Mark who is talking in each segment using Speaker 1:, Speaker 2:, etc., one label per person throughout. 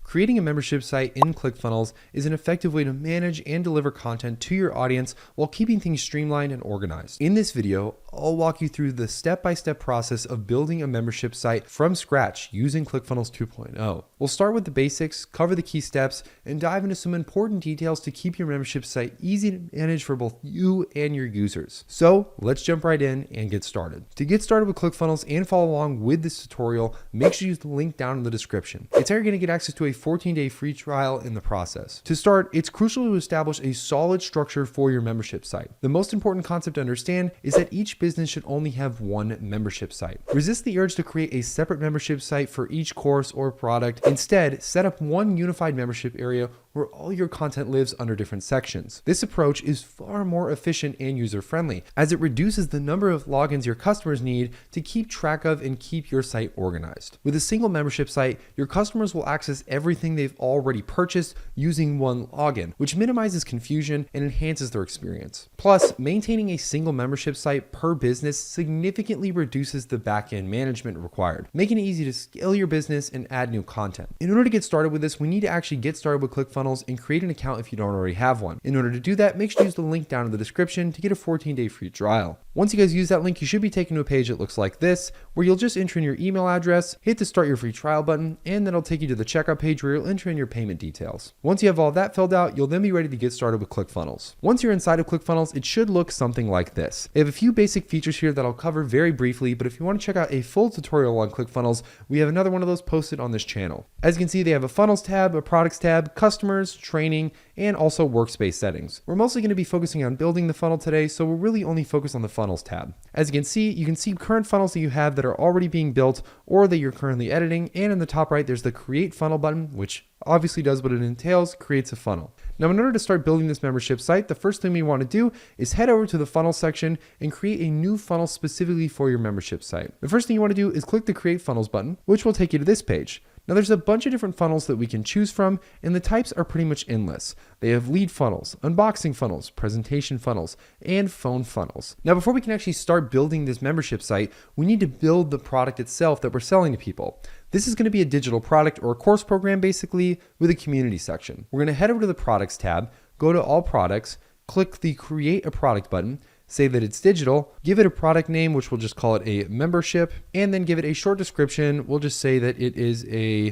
Speaker 1: Creating a membership site in ClickFunnels is an effective way to manage and deliver content to your audience while keeping things streamlined and organized. In this video, I'll walk you through the step-by-step process of building a membership site from scratch using ClickFunnels 2.0. We'll start with the basics, cover the key steps, and dive into some important details to keep your membership site easy to manage for both you and your users. So let's jump right in and get started. To get started with ClickFunnels and follow along with this tutorial, make sure you use the link down in the description. It's how you're going to get access to a 14-day free trial in the process. To start, it's crucial to establish a solid structure for your membership site. The most important concept to understand is that each business should only have one membership site. Resist the urge to create a separate membership site for each course or product. Instead, set up one unified membership area where all your content lives under different sections. This approach is far more efficient and user-friendly, as it reduces the number of logins your customers need to keep track of and keep your site organized. With a single membership site, your customers will access everything they've already purchased using one login, which minimizes confusion and enhances their experience. Plus, maintaining a single membership site per business significantly reduces the back-end management required, making it easy to scale your business and add new content. In order to get started with this, we need to actually get started with ClickFunnels and create an account if you don't already have one. In order to do that, make sure to use the link down in the description to get a 14-day free trial. Once you guys use that link, you should be taken to a page that looks like this, where you'll just enter in your email address, hit the start your free trial button, and then it'll take you to the checkout page where you'll enter in your payment details. Once you have all that filled out, you'll then be ready to get started with ClickFunnels. Once you're inside of ClickFunnels, it should look something like this. They have a few basic features here that I'll cover very briefly, but if you want to check out a full tutorial on ClickFunnels, we have another one of those posted on this channel. As you can see, they have a funnels tab, a products tab, customers, training, and also workspace settings. We're mostly going to be focusing on building the funnel today, so we'll really only focus on the funnels tab. As you can see current funnels that you have that are already being built or that you're currently editing, and in the top right, there's the create funnel button, which obviously does what it entails, creates a funnel. Now, in order to start building this membership site, the first thing we want to do is head over to the funnel section and create a new funnel specifically for your membership site. The first thing you want to do is click the create funnels button, which will take you to this page. Now, there's a bunch of different funnels that we can choose from, and the types are pretty much endless. They have lead funnels, unboxing funnels, presentation funnels, and phone funnels. Now, before we can actually start building this membership site, we need to build the product itself that we're selling to people. This is going to be a digital product or a course program, basically, with a community section. We're going to head over to the products tab, go to all products, click the create a product button, say that it's digital, give it a product name, which we'll just call it a membership, and then give it a short description. We'll just say that it is a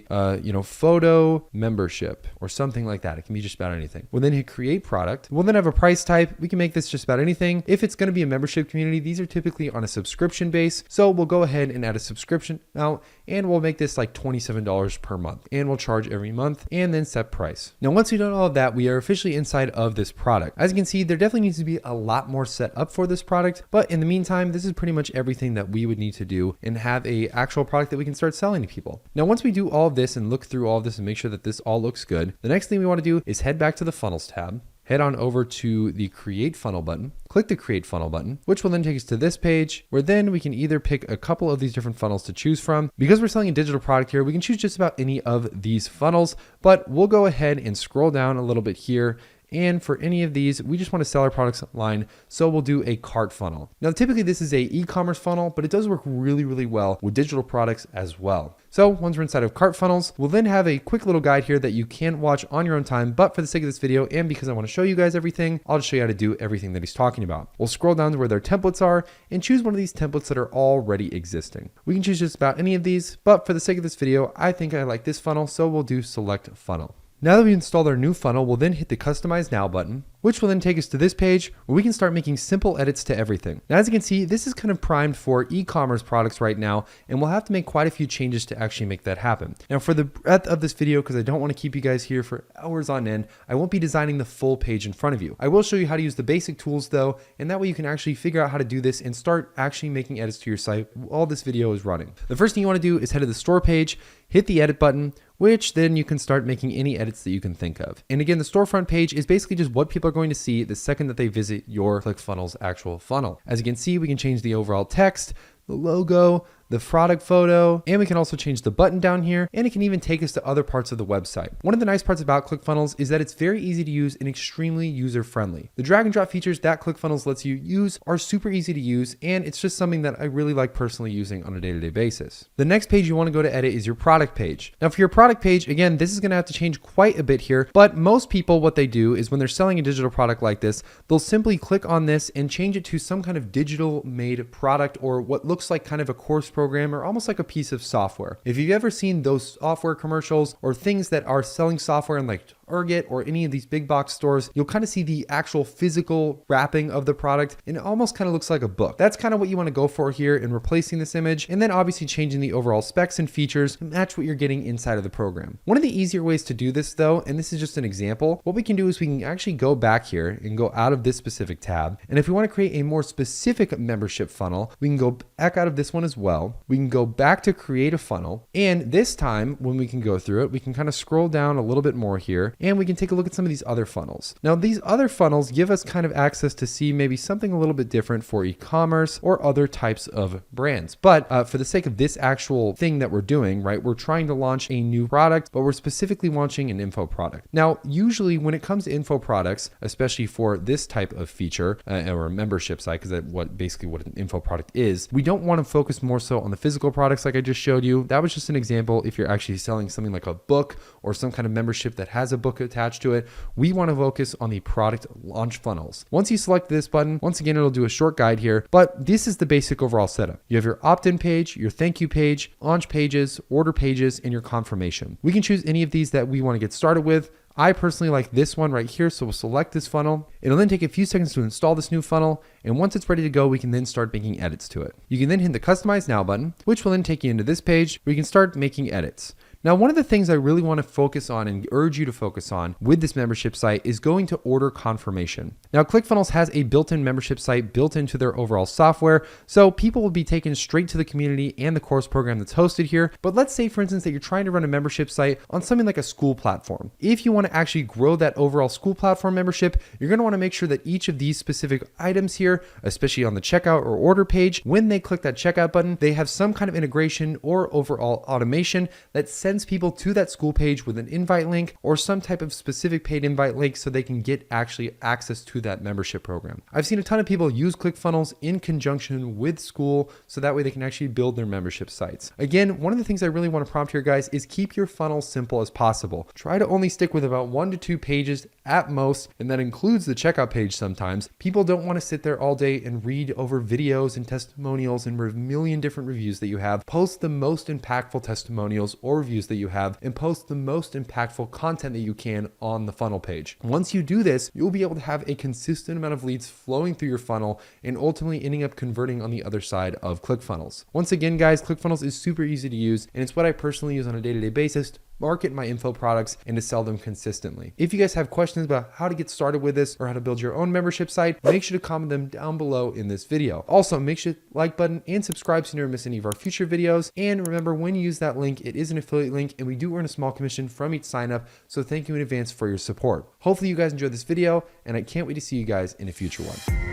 Speaker 1: photo membership or something like that. It can be just about anything. We'll then hit create product. We'll then have a price type. We can make this just about anything. If it's going to be a membership community, these are typically on a subscription base. So we'll go ahead and add a subscription now, and we'll make this like $27 per month, and we'll charge every month and then set price. Now, once we've done all of that, we are officially inside of this product. As you can see, there definitely needs to be a lot more set up for this product, but in the meantime, this is pretty much everything that we would need to do and have a actual product that we can start selling to people. Now, once we do all of this and look through all of this and make sure that this all looks good, the next thing we want to do is head back to the funnels tab, head on over to the create funnel button, click the create funnel button, which will then take us to this page where then we can either pick a couple of these different funnels to choose from. Because we're selling a digital product here, we can choose just about any of these funnels, but we'll go ahead and scroll down a little bit here. And for any of these, we just want to sell our products online. So we'll do a cart funnel. Now, typically this is a e-commerce funnel, but it does work really, really well with digital products as well. So once we're inside of cart funnels, we'll then have a quick little guide here that you can watch on your own time. But for the sake of this video, and because I want to show you guys everything, I'll just show you how to do everything that he's talking about. We'll scroll down to where their templates are and choose one of these templates that are already existing. We can choose just about any of these, but for the sake of this video, I think I like this funnel. So we'll do select funnel. Now that we've installed our new funnel, we'll then hit the Customize Now button, which will then take us to this page where we can start making simple edits to everything. Now, as you can see, this is kind of primed for e-commerce products right now, and we'll have to make quite a few changes to actually make that happen. Now, for the breadth of this video, because I don't want to keep you guys here for hours on end, I won't be designing the full page in front of you. I will show you how to use the basic tools though, and that way you can actually figure out how to do this and start actually making edits to your site while this video is running. The first thing you want to do is head to the store page, hit the edit button, which then you can start making any edits that you can think of. And again, the storefront page is basically just what people are going to see the second that they visit your ClickFunnels actual funnel. As you can see, we can change the overall text, the logo, the product photo, and we can also change the button down here, and it can even take us to other parts of the website. One of the nice parts about ClickFunnels is that it's very easy to use and extremely user-friendly. The drag and drop features that ClickFunnels lets you use are super easy to use, and it's just something that I really like personally using on a day-to-day basis. The next page you want to go to edit is your product page. Now for your product page, again, this is going to have to change quite a bit here, but most people, what they do is when they're selling a digital product like this, they'll simply click on this and change it to some kind of digital made product or what looks like kind of a course program or almost like a piece of software. If you've ever seen those software commercials or things that are selling software in like Target or any of these big box stores, you'll kind of see the actual physical wrapping of the product, and it almost kind of looks like a book. That's kind of what you want to go for here in replacing this image, and then obviously changing the overall specs and features to match what you're getting inside of the program. One of the easier ways to do this though, and this is just an example, what we can do is we can actually go back here and go out of this specific tab, and if we want to create a more specific membership funnel, we can go back out of this one as well. We can go back to create a funnel, and this time when we can go through it, we can kind of scroll down a little bit more here, and we can take a look at some of these other funnels. Now, these other funnels give us kind of access to see maybe something a little bit different for e-commerce or other types of brands. But for the sake of this actual thing that we're doing, right, we're trying to launch a new product, but we're specifically launching an info product. Now, usually when it comes to info products, especially for this type of feature or a membership site, because that's what an info product is, we don't want to focus more so on the physical products like I just showed you. That was just an example. If you're actually selling something like a book or some kind of membership that has a book attached to it, we want to focus on the product launch funnels. Once you select this button, once again, it'll do a short guide here, but this is the basic overall setup. You have your opt-in page, your thank you page, launch pages, order pages, and your confirmation. We can choose any of these that we want to get started with. I personally like this one right here, so we'll select this funnel. It'll then take a few seconds to install this new funnel, and once it's ready to go, we can then start making edits to it. You can then hit the Customize Now button, which will then take you into this page where you can start making edits. Now, one of the things I really want to focus on and urge you to focus on with this membership site is going to order confirmation. Now, ClickFunnels has a built-in membership site built into their overall software, so people will be taken straight to the community and the course program that's hosted here. But let's say, for instance, that you're trying to run a membership site on something like a school platform. If you want to actually grow that overall school platform membership, you're going to want to make sure that each of these specific items here, especially on the checkout or order page, when they click that checkout button, they have some kind of integration or overall automation that sends people to that school page with an invite link or some type of specific paid invite link so they can get actually access to that membership program. I've seen a ton of people use ClickFunnels in conjunction with school so that way they can actually build their membership sites. Again, one of the things I really want to prompt here, guys, is keep your funnel simple as possible. Try to only stick with about 1 to 2 pages at most, and that includes the checkout page sometimes. People don't want to sit there all day and read over videos and testimonials and a million different reviews that you have. Post the most impactful testimonials or reviews that you have, and post the most impactful content that you can on the funnel page. Once you do this, you'll be able to have a consistent amount of leads flowing through your funnel and ultimately ending up converting on the other side of ClickFunnels. Once again, guys, ClickFunnels is super easy to use, and it's what I personally use on a day-to-day basis to market my info products and to sell them consistently. If you guys have questions about how to get started with this or how to build your own membership site, make sure to comment them down below in this video. Also, make sure to like button and subscribe so you never miss any of our future videos. And remember, when you use that link, it is an affiliate link and we do earn a small commission from each sign up. So thank you in advance for your support. Hopefully you guys enjoyed this video, and I can't wait to see you guys in a future one.